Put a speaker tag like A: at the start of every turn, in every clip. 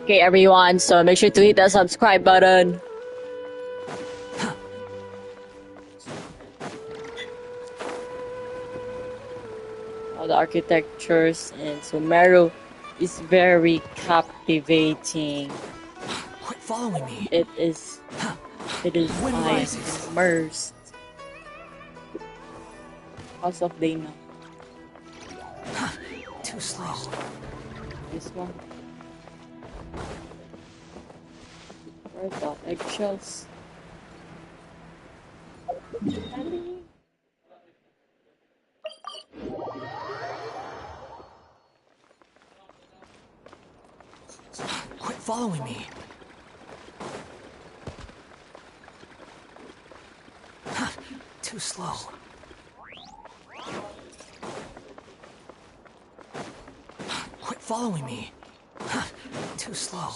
A: Okay, everyone, so make sure to hit that subscribe button. All the architectures in Sumeru is very captivating.
B: Quit following me.
A: It is I am immersed. House of Dana.
B: Too slow.
A: This one. Where the eggshells?
B: Quit following me. Too slow. Quit following me. Too slow.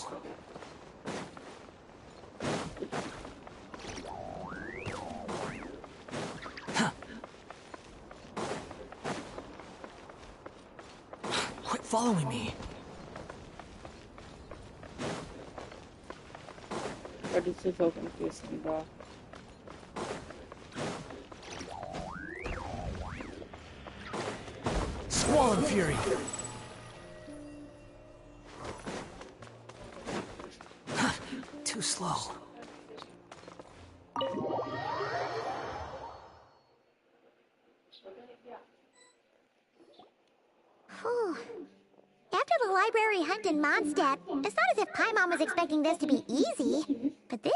B: Quit following me.
A: But this is so confusing, bro.
B: Squall and fury. Too slow.
C: Whew. After the library hunt in Mondstadt, it's not as if Paimon was expecting this to be easy. But this...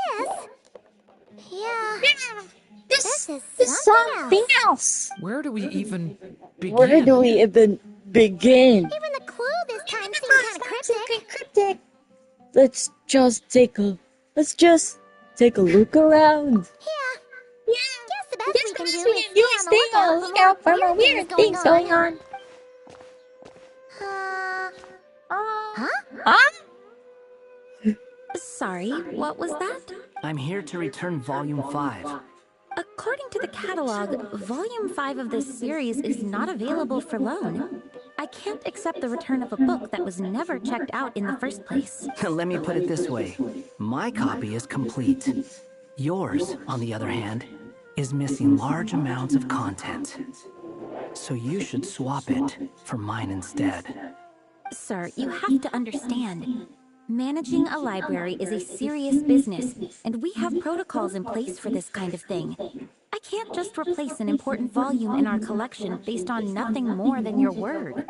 C: Yeah... This is something else.
B: Where do we even begin?
A: Where do we even begin?
C: Even the clue this time seemed kind of cryptic.
A: Let's just take a look around.
C: Yeah. Guess the best we can do is stay on the lookout for more weird things going on. Huh?
D: Sorry, what was that?
B: I'm here to return Volume 5.
D: According to the catalog, Volume 5 of this series is not available for loan. I can't accept the return of a book that was never checked out in the first place.
B: Let me put it this way. My copy is complete. Yours, on the other hand, is missing large amounts of content. So you should swap it for mine instead.
D: Sir, you have to understand. Managing a library is a serious business, and we have protocols in place for this kind of thing. I can't just replace an important volume in our collection based on nothing more than your word.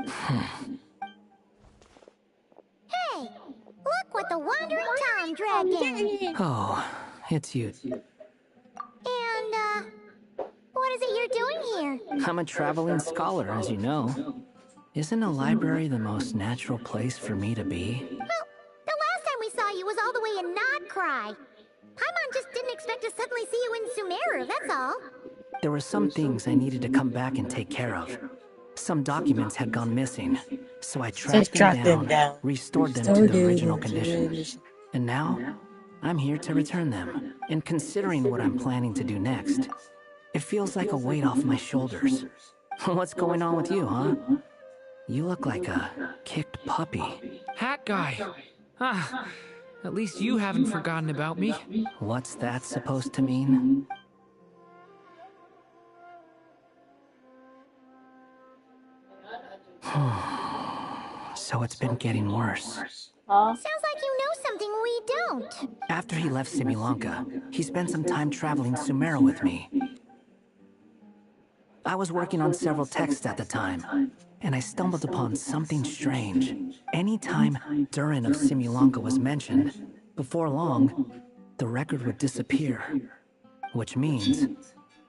C: Hey, look what the Wandering Tom dragged in.
B: Oh, it's you.
C: And, what is it you're doing here?
B: I'm a traveling scholar, as you know. Isn't a library the most natural place for me to be?
C: Well, the last time we saw you was all the way in Nodcry. Paimon just didn't expect to suddenly see you in Sumeru, that's all.
B: There were some things I needed to come back and take care of. Some documents had gone missing, so I tracked them down, restored them to the original condition. And now, I'm here to return them. And considering what I'm planning to do next, it feels like a weight off my shoulders. What's going on with you, huh? You look like a kicked puppy.
E: Hat guy. Ah, at least you haven't forgotten about me.
B: What's that supposed to mean? So it's been getting worse.
C: Sounds like you know something we don't.
B: After he left Similanka, he spent some time traveling Sumeru with me. I was working on several texts at the time, and I stumbled upon something strange. Anytime Durin of Similanka was mentioned, before long, the record would disappear. Which means,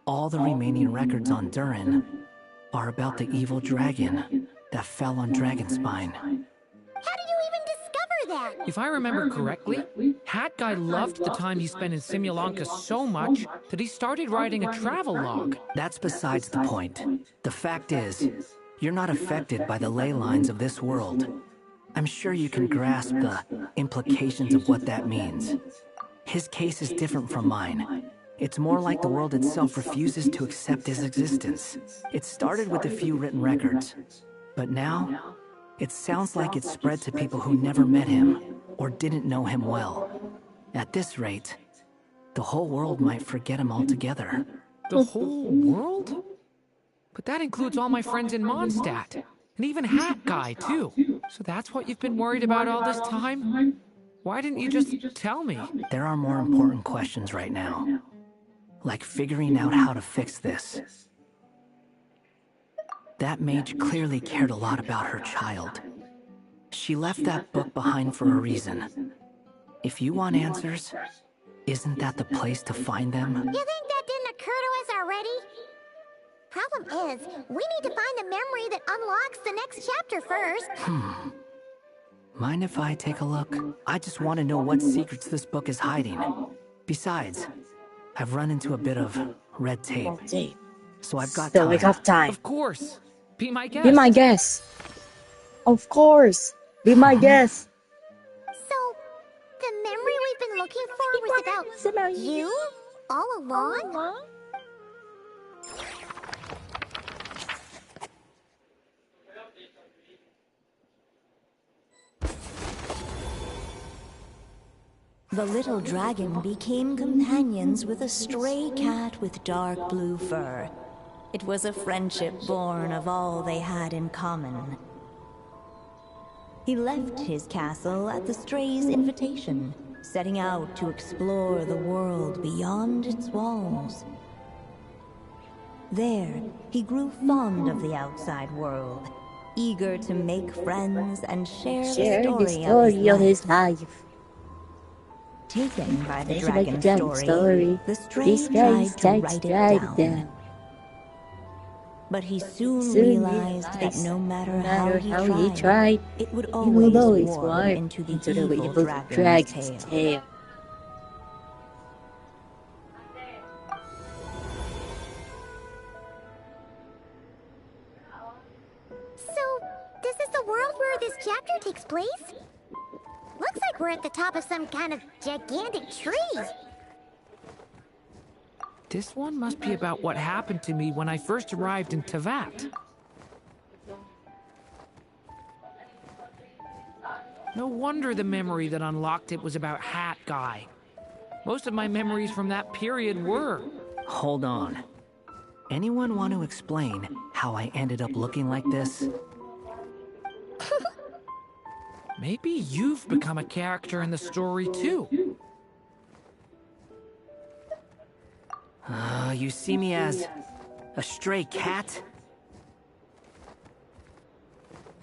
B: all the remaining records on Durin are about the evil dragon that fell on Dragonspine.
C: How did you even discover that?
E: If I remember correctly, Hat Guy loved the time he spent in Similanka so much that he started writing a travel log.
B: That's besides the point. The fact is, you're not affected by the ley lines of this world. I'm sure you can grasp the implications of what that means. His case is different from mine. It's more like the world itself refuses to accept his existence. It started with a few written records, but now, it sounds like it's spread to people who never met him. or didn't know him well. At this rate, the whole world might forget him altogether.
E: The whole world? But that includes all my friends in Mondstadt. And even Hat Guy, too. So that's what you've been worried about all this time? Why didn't you just tell me?
B: There are more important questions right now. Like figuring out how to fix this. That mage clearly cared a lot about her child. She left that book behind for a reason. If you want answers, isn't that the place to find them?
C: You think that didn't occur to us already? Problem is, we need to find the memory that unlocks the next chapter first.
B: Mind if I take a look? I just want to know what secrets this book is hiding. Besides, I've run into a bit of red tape. So I've got
A: So we have time.
E: Of course. Be my guest.
A: Be my guest. Of course. Be my guest.
C: So, the memory we've been looking for was about you? All along?
F: The little dragon became companions with a stray cat with dark blue fur. It was a friendship born of all they had in common. He left his castle at the stray's invitation, setting out to explore the world beyond its walls. There, he grew fond of the outside world, eager to make friends and share the story of his life. Taken by the dragon story, the stray tried to write it down. But he soon realized that no matter how he tried, it would always warp into the evil dragon's tail.
C: So, this is the world where this chapter takes place? Looks like we're at the top of some kind of gigantic tree.
E: This one must be about what happened to me when I first arrived in Tevat. No wonder the memory that unlocked it was about Hat Guy. Most of my memories from that period were.
B: Hold on. Anyone want to explain how I ended up looking like this?
E: Maybe you've become a character in the story too.
B: You see me as a stray cat?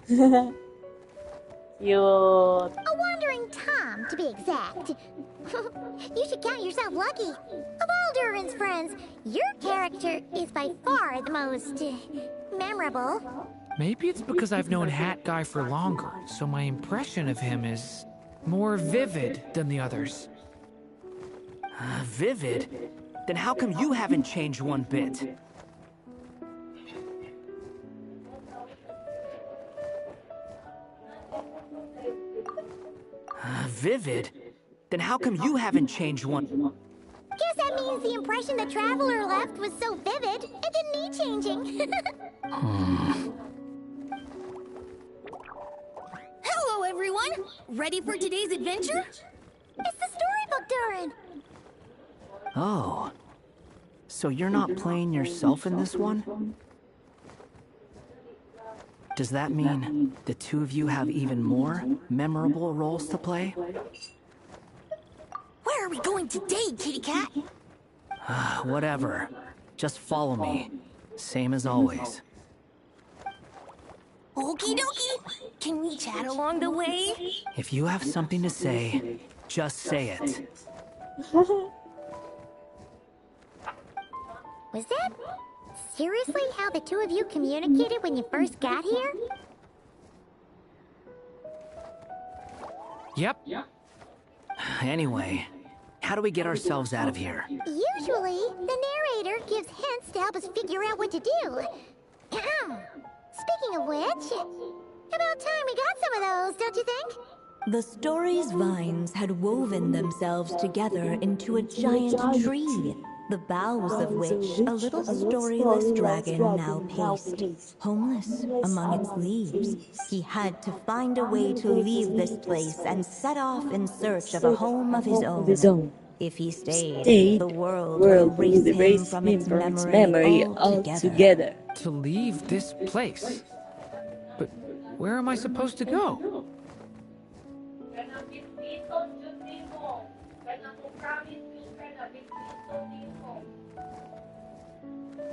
A: Cute.
C: A wandering Tom, to be exact. You should count yourself lucky. Of all Durin's friends, your character is by far the most memorable.
E: Maybe it's because I've known Hat Guy for longer, so my impression of him is more vivid than the others.
B: Vivid? Then how come you haven't changed one bit? Vivid? Then how come you haven't changed one?
C: Guess that means the impression the traveler left was so vivid, it didn't need changing.
F: Hello, everyone! Ready for today's adventure?
C: It's the storybook, Durin.
B: Oh. So you're not playing yourself in this one? Does that mean the two of you have even more memorable roles to play?
F: Where are we going today, kitty cat?
B: Whatever. Just follow me. Same as always.
F: Okie dokie! Can we chat along the way?
B: If you have something to say, just say it.
C: Was that seriously how the two of you communicated when you first got here?
E: Yep.
B: Anyway, how do we get ourselves out of here?
C: Usually, the narrator gives hints to help us figure out what to do. Speaking of which, about time we got some of those, don't you think?
F: The story's vines had woven themselves together into a giant tree, the boughs of which a little storyless dragon now paced, homeless among its leaves. He had to find a way to leave this place and set off in search of a home of his own. If he stayed, the world would erase him from its memory altogether.
E: To leave this place? But where am I supposed to go?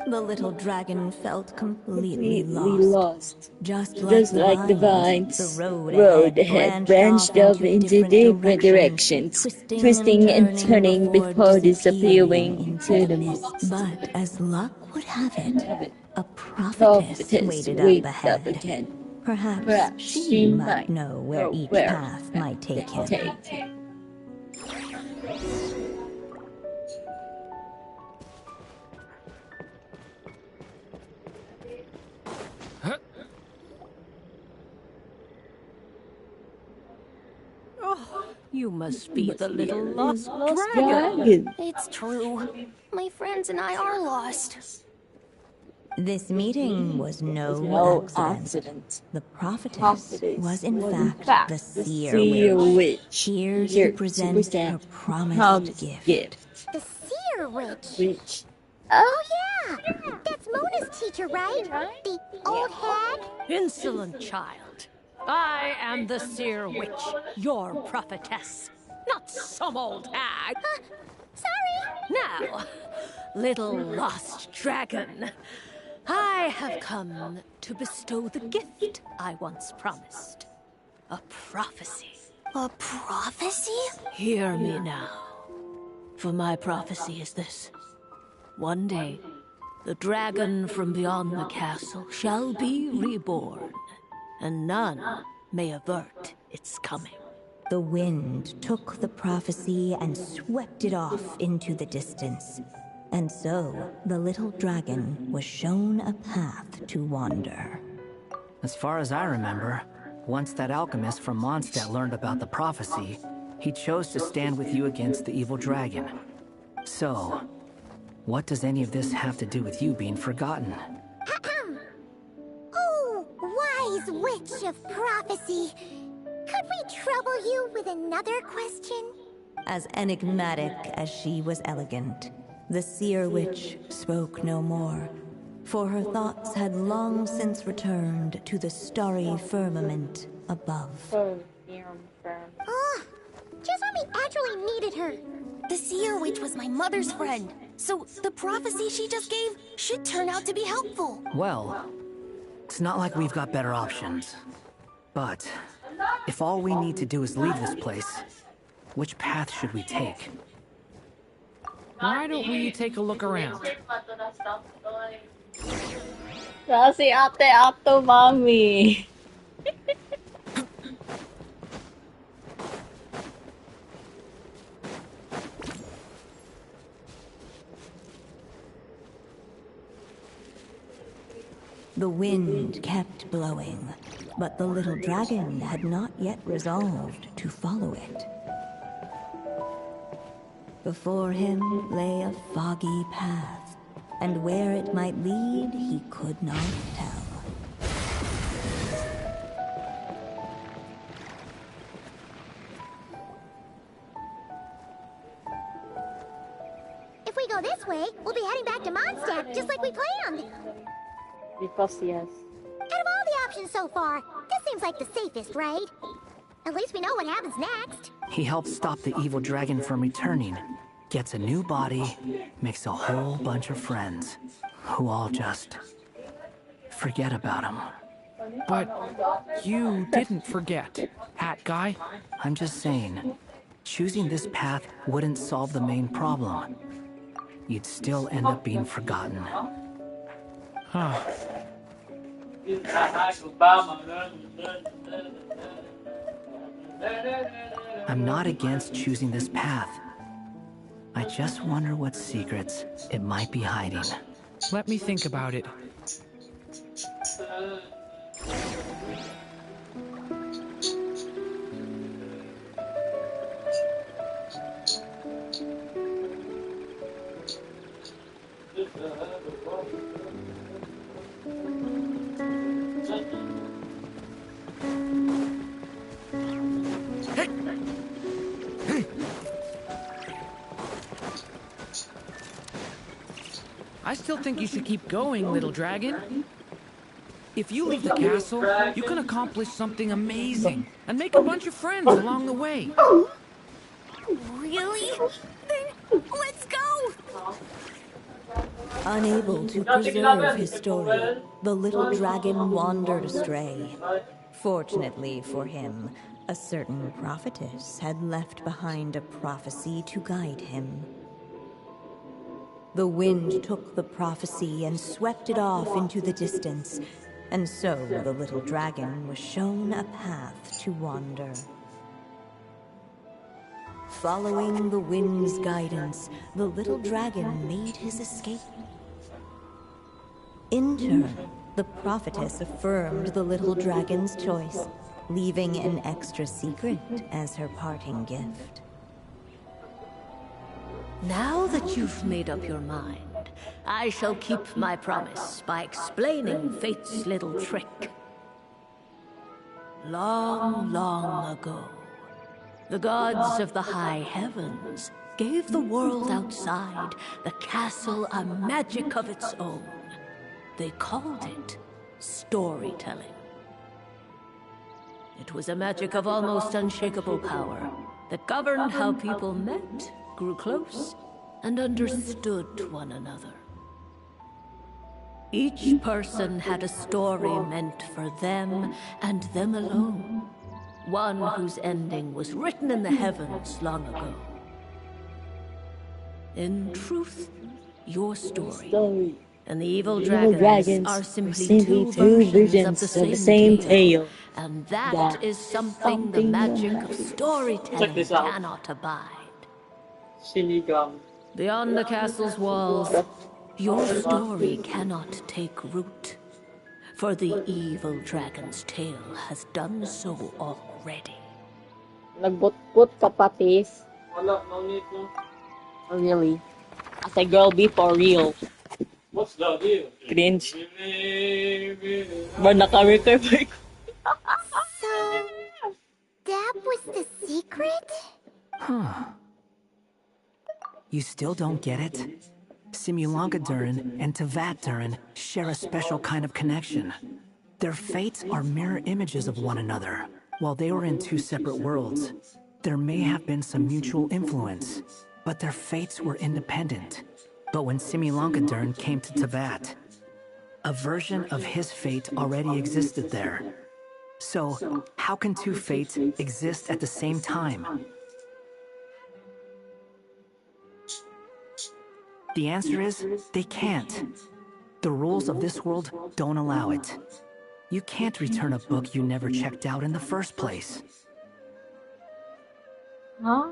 F: The little dragon felt completely lost. Just like the vines, the road ahead branched off into different directions, twisting and turning before disappearing into the mist. But as luck would have it, a prophetess waited up ahead. Perhaps she might know where each path might take him.
G: You must be the little lost dragon.
H: It's true. My friends and I are lost.
F: This meeting was no accident. The prophetess was in fact the seer witch, here to present her promised gift.
C: The seer witch? Oh yeah! That's Mona's teacher, right? The old hag?
G: Insolent child. I am the seer witch, your prophetess, not some old hag.
C: Sorry.
G: Now, little lost dragon, I have come to bestow the gift I once promised. A prophecy.
H: A prophecy?
G: Hear me now. For my prophecy is this. One day, the dragon from beyond the castle shall be reborn, and none may avert its coming.
F: The wind took the prophecy and swept it off into the distance. And so, the little dragon was shown a path to wander.
B: As far as I remember, once that alchemist from Mondstadt learned about the prophecy, he chose to stand with you against the evil dragon. So, what does any of this have to do with you being forgotten?
C: Oh, wise witch of prophecy. Could we trouble you with another question?
F: As enigmatic as she was elegant, the seer witch spoke no more, for her thoughts had long since returned to the starry firmament above.
C: Oh, just when we actually needed her.
H: The seer witch was my mother's friend, so the prophecy she just gave should turn out to be helpful.
B: Well, it's not like we've got better options. But if all we need to do is leave this place, which path should we take?
E: Why don't we take a look around?
A: Si ate-ato, mami.
F: The wind kept blowing, but the little dragon had not yet resolved to follow it. Before him lay a foggy path, and where it might lead he could not tell.
C: If we go this way, we'll be heading back to Mondstadt, just like we planned.
A: Because yes.
C: Out of all the options so far, this seems like the safest, right? At least we know what happens next.
B: He helps stop the evil dragon from returning, gets a new body, makes a whole bunch of friends, who all just forget about him.
E: But you didn't forget, Hat Guy.
B: I'm just saying, choosing this path wouldn't solve the main problem. You'd still end up being forgotten.
E: Huh.
B: I'm not against choosing this path. I just wonder what secrets it might be hiding.
E: Let me think about it. I still think you should keep going, little dragon. If you leave the castle, you can accomplish something amazing and make a bunch of friends along the way.
H: Really? Then let's go!
F: Unable to preserve his story, the little dragon wandered astray. Fortunately for him, a certain prophetess had left behind a prophecy to guide him. The wind took the prophecy and swept it off into the distance, and so the little dragon was shown a path to wander. Following the wind's guidance, the little dragon made his escape. In turn, the prophetess affirmed the little dragon's choice, leaving an extra secret as her parting gift.
G: Now that you've made up your mind, I shall keep my promise by explaining fate's little trick. Long, long ago, the gods of the high heavens gave the world outside the castle a magic of its own. They called it storytelling. It was a magic of almost unshakable power that governed how people met, grew close, and understood one another. Each person had a story meant for them and them alone. One whose ending was written in the heavens long ago. In truth, your story and the evil dragons are simply two versions of the same tale. And that is something the magic of storytelling cannot abide. Beyond the castle's walls, your story cannot take root, for the evil dragon's tale has done so already.
A: Nagbutbut ka patis. Wala, no need no. Oh, really? As a girl be for real. What's the deal? Cringe. But naka-recover.
C: So, that was the secret?
B: Huh. You still don't get it? Simulanka Durin and Tevat Durin share a special kind of connection. Their fates are mirror images of one another. While they were in two separate worlds, there may have been some mutual influence, but their fates were independent. But when Simulanka Durin came to Tevat, a version of his fate already existed there. So, how can two fates exist at the same time? The answer is, they can't. The rules of this world don't allow it. You can't return a book you never checked out in the first place.
A: Huh?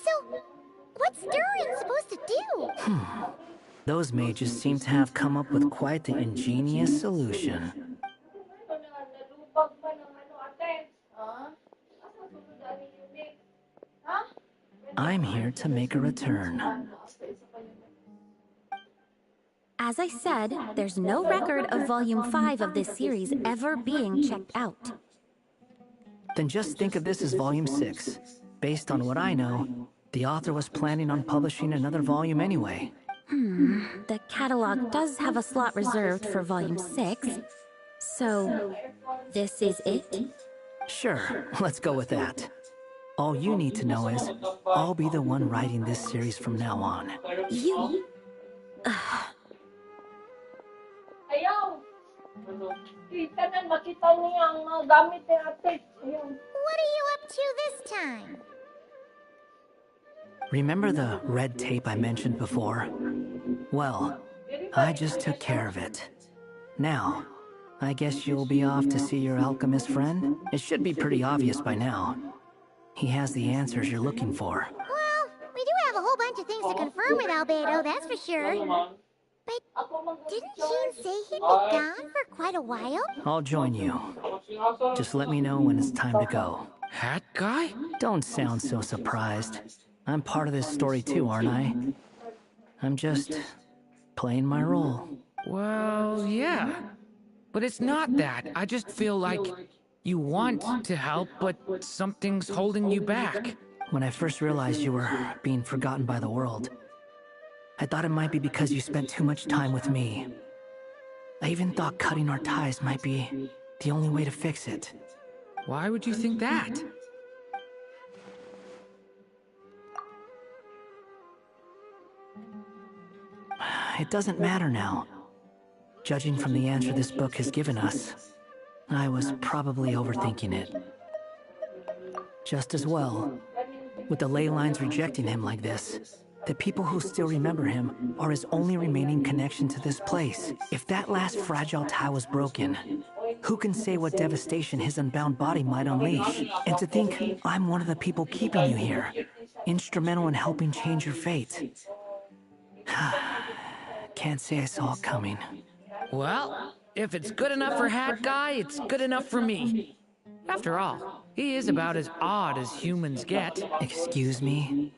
C: So, what's Durin supposed to do?
B: Those mages seem to have come up with quite the ingenious solution. I'm here to make a return.
D: As I said, there's no record of Volume 5 of this series ever being checked out.
B: Then just think of this as Volume 6. Based on what I know, the author was planning on publishing another volume anyway.
D: The catalog does have a slot reserved for Volume 6. So, this is it?
B: Sure, let's go with that. All you need to know is, I'll be the one writing this series from now on.
D: You...
C: What are you up to this time?
B: Remember the red tape I mentioned before? Well, I just took care of it. Now, I guess you'll be off to see your alchemist friend? It should be pretty obvious by now. He has the answers you're looking for.
C: Well, we do have a whole bunch of things to confirm with Albedo, that's for sure. But didn't Sheen say he'd be gone for quite a while?
B: I'll join you. Just let me know when it's time to go.
E: Hat guy?
B: Don't sound so surprised. I'm part of this story too, aren't I? I'm just playing my role.
E: Well, yeah. But it's not that. I just feel like you want to help, but something's holding you back.
B: When I first realized you were being forgotten by the world, I thought it might be because you spent too much time with me. I even thought cutting our ties might be the only way to fix it.
E: Why would you think that?
B: It doesn't matter now. Judging from the answer this book has given us, I was probably overthinking it. Just as well, with the ley lines rejecting him like this, the people who still remember him are his only remaining connection to this place. If that last fragile tie was broken, who can say what devastation his unbound body might unleash? And to think I'm one of the people keeping you here, instrumental in helping change your fate. Can't say I saw it coming.
E: Well, if it's good enough for Hat Guy, it's good enough for me. After all, he is about as odd as humans get.
B: Excuse me?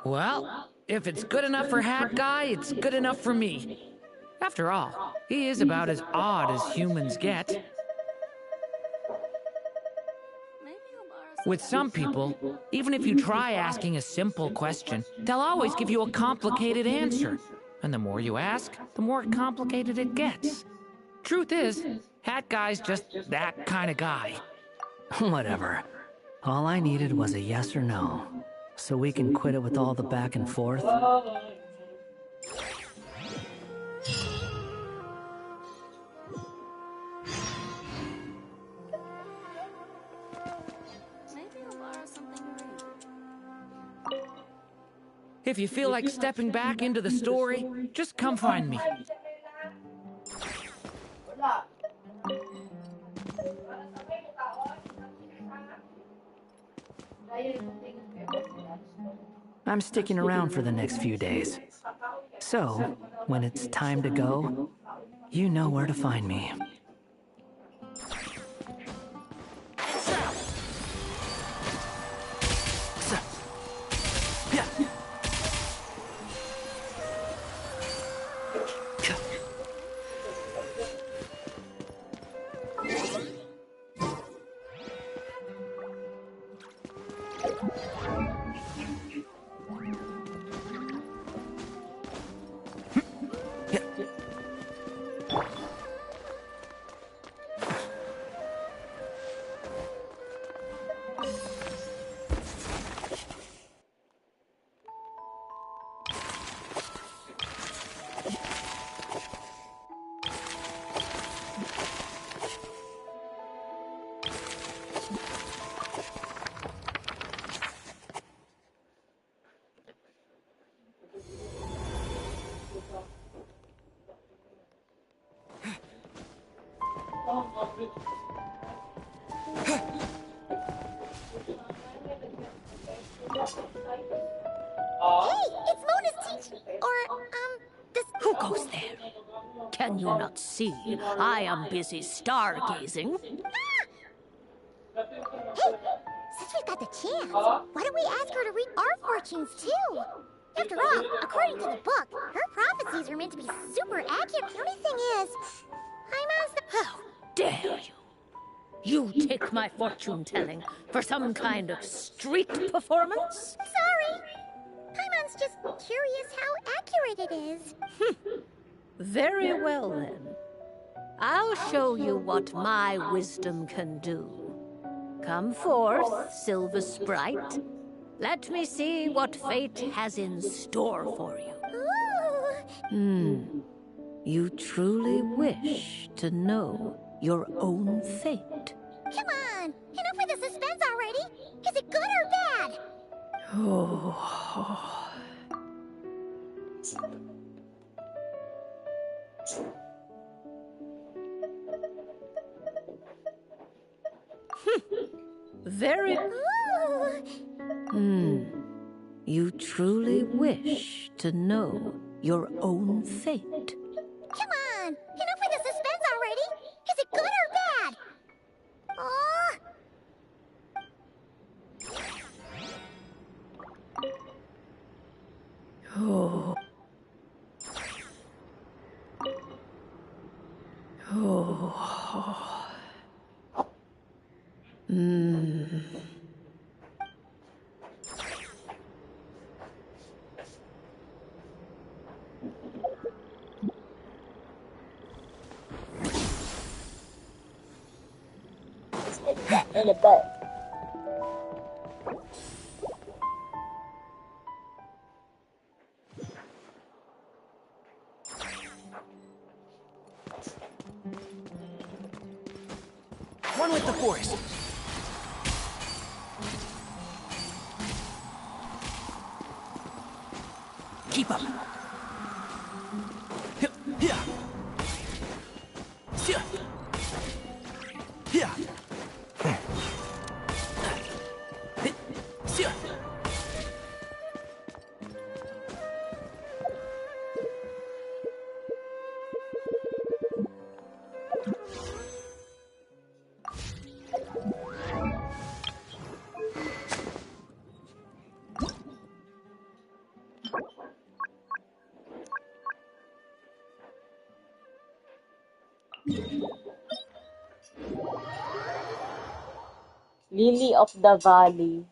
E: Well, if it's good enough for Hat Guy, it's good enough for me. After all, he is about as odd as humans get. With some people, even if you try asking a simple question, they'll always give you a complicated answer. And the more you ask, the more complicated it gets. Truth is, Hat Guy's just that kind of guy.
B: Whatever. All I needed was a yes or no, so we can quit it with all the back and forth.
E: If you feel like stepping back into the story, just come find me.
B: I'm sticking around for the next few days. So, when it's time to go, you know where to find me.
G: Who goes there? Can you not see? I am busy stargazing.
C: Hey, since we've got the chance, why don't we ask her to read our fortunes too? After all, according to the book, her prophecies are meant to be super accurate. The only thing is,
G: How dare you? You take my fortune-telling for some kind of street performance?
C: sorry. Paimon's just curious how accurate it is.
G: Very well, then. I'll show you what my wisdom can do. Come forth, Silver Sprite. Let me see what fate has in store for you.
C: Ooh.
G: You truly wish to know your own fate.
C: Come on, enough with the suspense already. Is it good or bad?
G: Oh. Very.
C: Ooh.
G: You truly wish to know your own fate.
C: Come on, enough with the suspense already. Is it good or bad?
A: In the butt.
B: One with the forest. Keep up. Yeah. Yeah.
A: Lily of the Valley.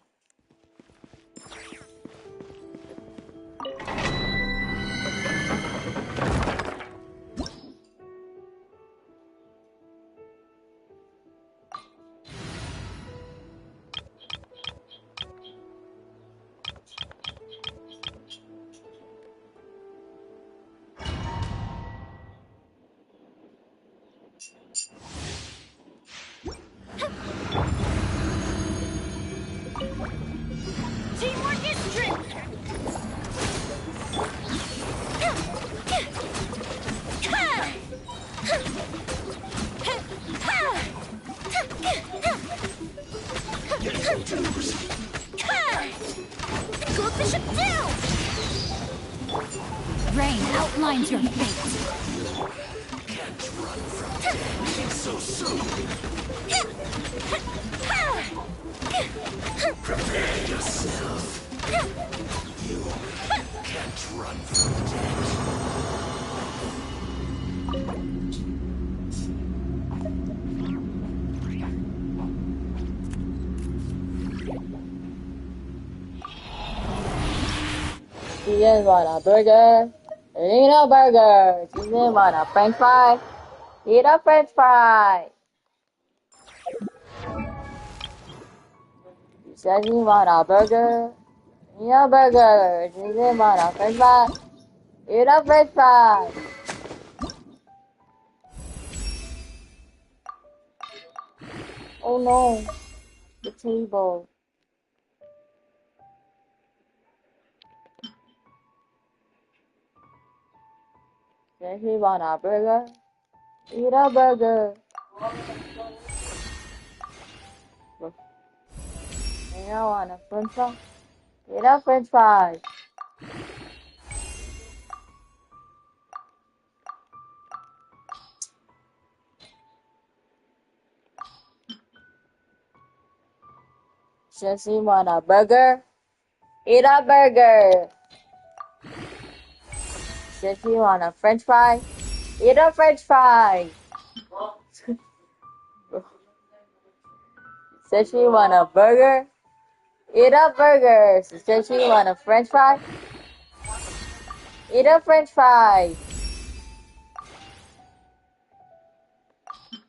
H: Teamwork is strength! Go Bishop down!
D: Rain outlines your fate.
B: Can't run from death so soon. Prepare yourself. You can't run from death.
A: She just want a burger. Eat a burger. She just want a french fry. Eat a french fry. She says she want a burger. Eat a burger. She just want a french fry. Eat a french fry. Oh no. The table. Says she want a burger. Eat a burger. And I want a french fry. Eat a french fry. Says she want a burger. Eat a burger. Says she want a french fry. Eat a french fry. Says she want a burger. Eat a burger. She says she want a french fry. Eat a french fry.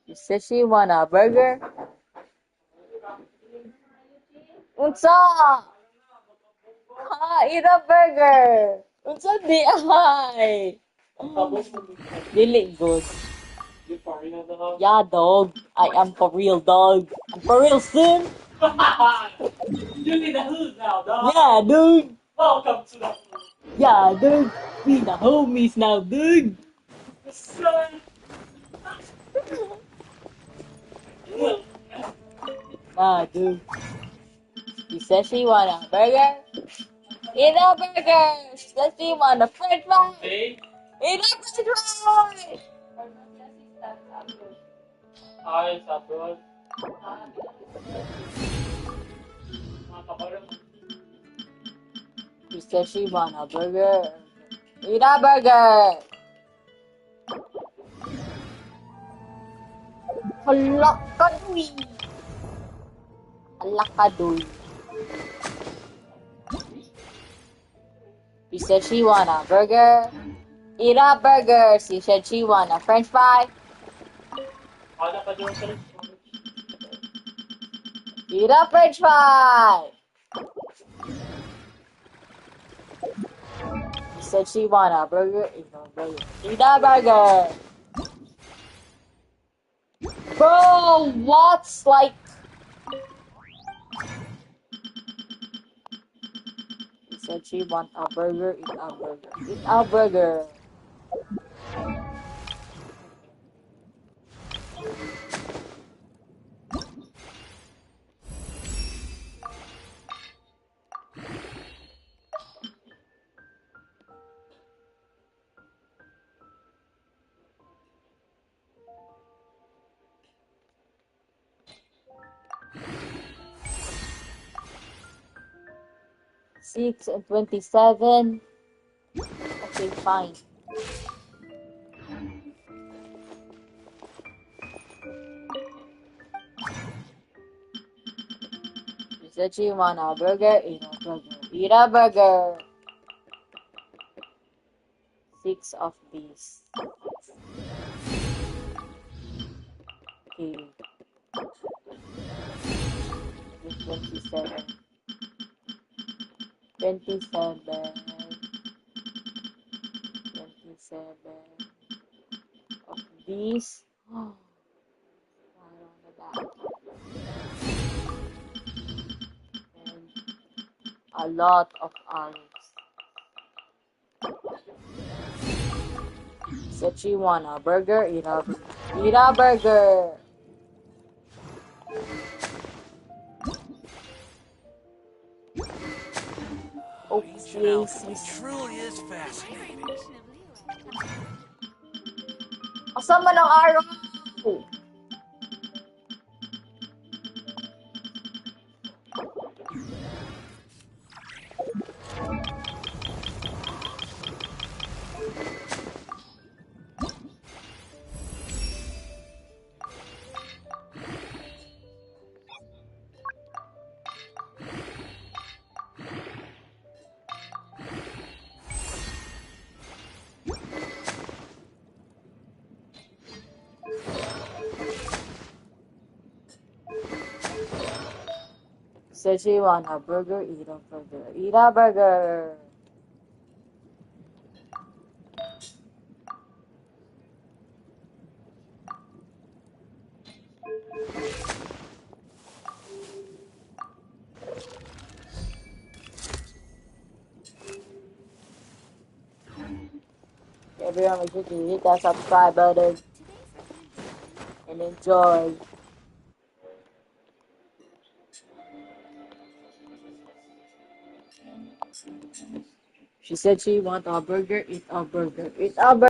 A: She says she want a burger. Unsa? Ha, eat a burger. Unsa di ay? Dili good. Yeah, dog. I am for real, dog. I'm for real soon.
I: You need the hood now, dog.
A: Yeah, dude.
I: Welcome to the hood.
A: Yeah, dude. We the homies now, dude.
I: Son.
A: Nah, dude. She says she want a burger. Eat a burger. She says she want a french fry.
I: Hey.
A: Eat a french fry.
I: Hi, Sapros. Mga kabarang.
A: She says she want a burger. Eat a burger. Halakadoy. Halakadoy. She said she want a burger. Eat a burger. She said she want a french fry. Eat a french fry. She said she want a burger. Eat a burger. Eat a burger. Bro, what's like... She said she want a burger. Eat a burger. Eat a burger. 6 and 27. Okay, fine. She said she want a burger. Eat a burger. Eat a burger. 6 of these. Okay. 27. 27. 27 of these. Oh, right on the back. And a lot of olives. Said she want a burger. Eat a burger. Eat a burger. Okay,
J: truly is fascinating.
A: Kasama ng araw. Said she want a burger. Eat a burger. Eat a burger. Everyone, make sure to hit that subscribe button and enjoy. She said she want a burger. Eat a burger. Eat a burger.